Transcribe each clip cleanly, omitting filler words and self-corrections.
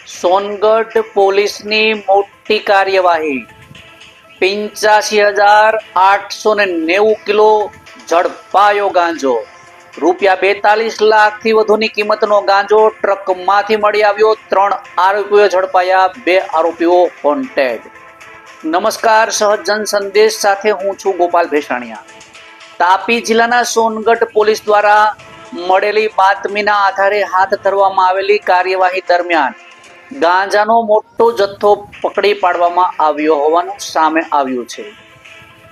સોનગઢ પોલીસની મોટી કાર્યવાહી 85,890 કિલો ઝડપાયો ગાંજો ₹42 લાખથી વધુની કિંમતનો ગાંજો ટ્રકમાંથી મળી આવ્યો 3 આરોપીઓ ઝડપાયા 2 આરોપીઓ વોન્ટેડ। નમસ્કાર, સહજ જન સંદેશ સાથે હું છું ગોપાલ ભેસાણીયા। તાપી જિલ્લાના સોનગઢ પોલીસ દ્વારા મળેલી બાતમીના આધારે હાથ ધરવામાં આવેલી કાર્યવાહી દરમિયાન ગાંજાનો મોટો જથ્થો પકડી પાડવામાં આવ્યો હોવાનું સામે આવ્યું છે।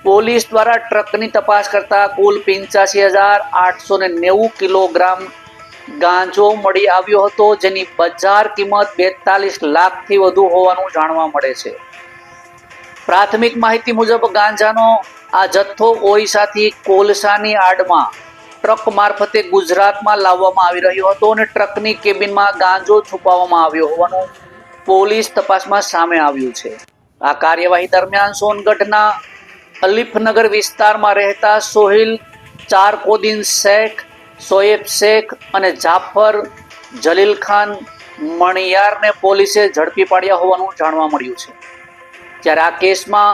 પોલીસ દ્વારા ટ્રકની તપાસ કરતા કુલ 85,890 કિલોગ્રામ ગાંજો મળી આવ્યો હતો, જેની બજાર કિંમત 42 લાખથી વધુ હોવાનું જાણવા મળે છે। પ્રાથમિક માહિતી મુજબ ગાંજાનો આ જથ્થો ઓરિસ્સાથી કોલસાની આડમાં ટ્રક મારફતે ગુજરાતમાં લાવવામાં આવી રહ્યો હતો અને ટ્રકની કેબિનમાં ગાંજો છુપાવવામાં આવ્યો હોવાનું પોલીસ તપાસમાં સામે આવ્યું છે। આ કાર્યવાહી દરમિયાન સોનગઢના અલીફનગર વિસ્તારમાં રહેતા સોહિલ ચારકોદીન શેખ, શોએબ શેખ અને જાફર જલીલ ખાન મણિયારને પોલીસે ઝડપી પાડ્યા હોવાનું જાણવા મળ્યું છે। જ્યારે આ કેસમાં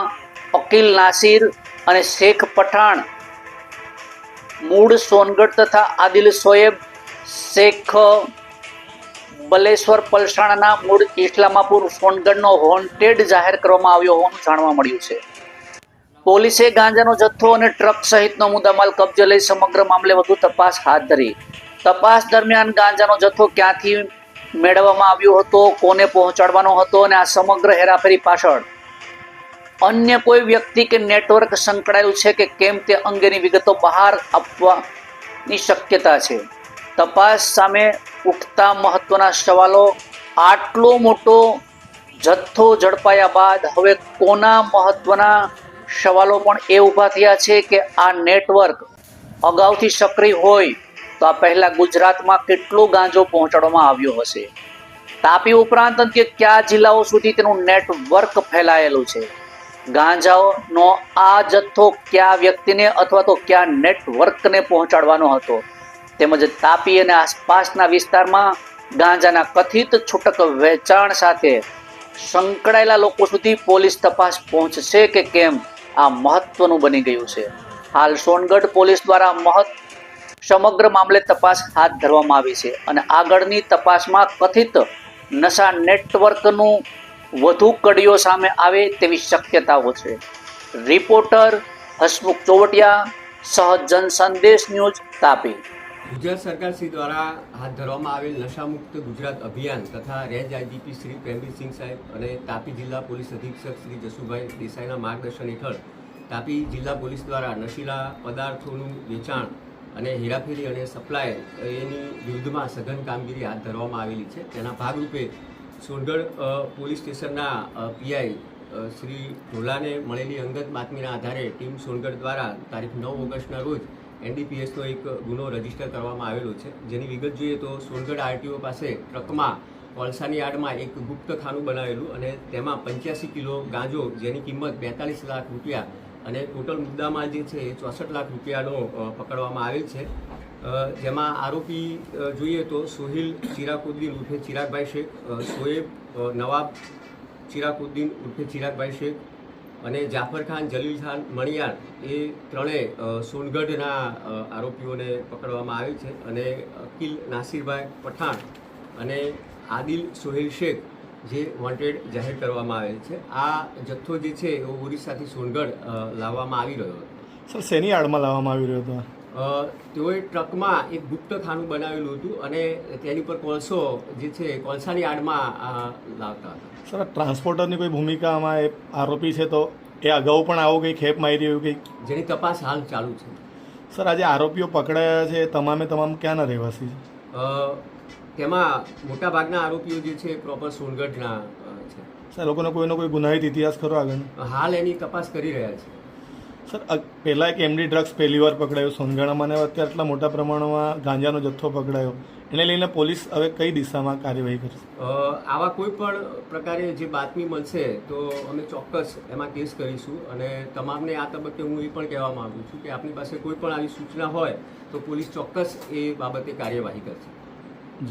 અકીલ નાસિર અને શેખ પઠાણ મૂળ સોનગઢ તથા આદિલ શોએબ શેખ બલેશ્વર પલસાણાના મૂળ ઇસ્લામાપુર સોનગઢનો વોન્ટેડ જાહેર કરવામાં આવ્યો હોવાનું જાણવા મળ્યું છે। પોલીસે ગાંજાનો જથ્થો અને ટ્રક સહિતનો મુદ્દામાલ કબજે લઈ સમગ્ર મામલે વધુ તપાસ હાથ ધરી। તપાસ દરમિયાન ગાંજાનો જથ્થો ક્યાંથી મેળવવામાં આવ્યો હતો, કોને પહોંચાડવાનો હતો અને આ સમગ્ર હેરાફેરી પાછળ અન્ય કોઈ વ્યક્તિ કે નેટવર્ક સંકળાયેલું છે કે કેમ તે અંગેની વિગતો બહાર આવવાની શક્યતા છે। તપાસ સામે ઉઠતા મહત્વના સવાલો, આટલો મોટો જથ્થો ઝડપાયા બાદ હવે કોના મહત્વના સવાલો પણ એ ઊભા થયા છે કે આ નેટવર્ક અગાઉથી સક્રિય હોય તો આ પહેલા ગુજરાતમાં કેટલો ગાંજો પહોંચાડવામાં આવ્યો હશે। તાપી ઉપરાંત અન્ય કયા જિલ્લાઓ સુધી તેનું નેટવર્ક ફેલાયેલું છે, ગાંજાનો આ જથ્થો કયા વ્યક્તિને અથવા તો કયા નેટવર્કને પહોંચાડવાનો હતો, તેમજ તાપી અને આસપાસના વિસ્તારમાં ગાંજાના કથિત છૂટક વેચાણ સાથે સંકળાયેલા લોકો સુધી પોલીસ તપાસ પહોંચશે કે કેમ, આ મહત્વનું બની ગયું છે। હાલ સોનગઢ પોલીસ દ્વારા સમગ્ર મામલે તપાસ હાથ ધરવામાં આવી છે અને આગળની તપાસમાં કથિત નશા નેટવર્કનું વધુ કડીઓ સામે આવે તેવી શક્યતાઓ છે। રિપોર્ટર હસમુખ ચોવટિયા, સહજ જન સંદેશ ન્યૂઝ, તાપી। ગુજરાત સરકાર શ્રી દ્વારા હાથ ધરવામાં આવેલ નશામુક્ત ગુજરાત અભિયાન તથા રેન્જ આઈજીપી શ્રી પ્રેમવીરસિંહ સાહેબ અને તાપી જિલ્લા પોલીસ અધિક્ષક શ્રી જસુભાઈ દેસાઈના માર્ગદર્શન હેઠળ તાપી જિલ્લા પોલીસ દ્વારા નશીલા પદાર્થોનું વેચાણ અને હેરાફેરી અને સપ્લાય એની વિરુદ્ધમાં સઘન કામગીરી હાથ ધરવામાં આવેલી છે। તેના ભાગરૂપે સોનગઢ પોલીસ સ્ટેશનના પીઆઈ શ્રી ઢોલાને મળેલી અંગત બાતમીના આધારે ટીમ સોનગઢ દ્વારા તારીખ 9 ઓગસ્ટના રોજ એનડીપીએસનો એક ગુનો રજીસ્ટર કરવામાં આવેલો છે। જેની વિગત જોઈએ તો સોનગઢ આરટીઓ પાસે ટ્રકમાં કોલસાની આડમાં એક ગુપ્ત ખાનું બનાવેલું અને તેમાં 85 કિલો ગાંજો જેની કિંમત 42 લાખ રૂપિયા અને ટોટલ મુદ્દામાલ જે છે એ 64 લાખ રૂપિયાનો પકડવામાં આવેલ છે। જેમાં આરોપી જોઈએ તો સોહિલ ચિરાગુદ્દીન ઉર્ફે ચિરાગભાઈ શેખ, શોએબ નવાબ ચિરાગુદ્દીન ઉર્ફે ચિરાગભાઈ શેખ અને જાફર ખાન જલીલ ખાન મણિયાર એ ત્રણેય સોનગઢના આરોપીઓને પકડવામાં આવે છે અને અકીલ નાસિરભાઈ પઠાણ અને આદિલ સોહેલ શેખ જે વોન્ટેડ જાહેર કરવામાં આવેલ છે। આ જથ્થો જે છે એ ઓરિસ્સાથી સોનગઢ લાવવામાં આવી રહ્યો હતો। સર, શેની આડમાં લાવવામાં આવી રહ્યો હતો? તેઓએ ટ્રકમાં એક ગુપ્ત ખાનું બનાવેલું હતું અને તેની પર કોલસો જે છે કોલસાની આડમાં લાવતા હતા। સર, ટ્રાન્સપોર્ટરની કોઈ ભૂમિકા આમાં આરોપી છે તો એ અગાઉ પણ આવો કંઈ ખેપ મારી રહ્યું કંઈક, જેની તપાસ હાલ ચાલુ છે। સર, આજે આરોપીઓ પકડાયા છે તમામ ક્યાંના રહેવાસી છે? તેમાં મોટાભાગના આરોપીઓ જે છે પ્રોપર સોનગઢના છે। સર, લોકોનો કોઈનો કોઈ ગુનાહિત ઇતિહાસ ખરો આગળ? હાલ એની તપાસ કરી રહ્યા છે। સર, પહેલાં એક એમડી ડ્રગ્સ પહેલી વાર પકડાયો સોનગઢમાં અને અત્યારે આટલા મોટા પ્રમાણમાં ગાંજાનો જથ્થો પકડાયો, એને લઈને પોલીસ હવે કઈ દિશામાં કાર્યવાહી કરશે? આવા કોઈ પણ પ્રકારે જે બાતમી મળશે તો અમે ચોક્કસ એમાં કેસ કરીશું અને તમામને આ તબક્કે હું એ પણ કહેવા માગું છું કે આપની પાસે કોઈ પણ આવી સૂચના હોય તો પોલીસ ચોક્કસ એ બાબતે કાર્યવાહી કરશે।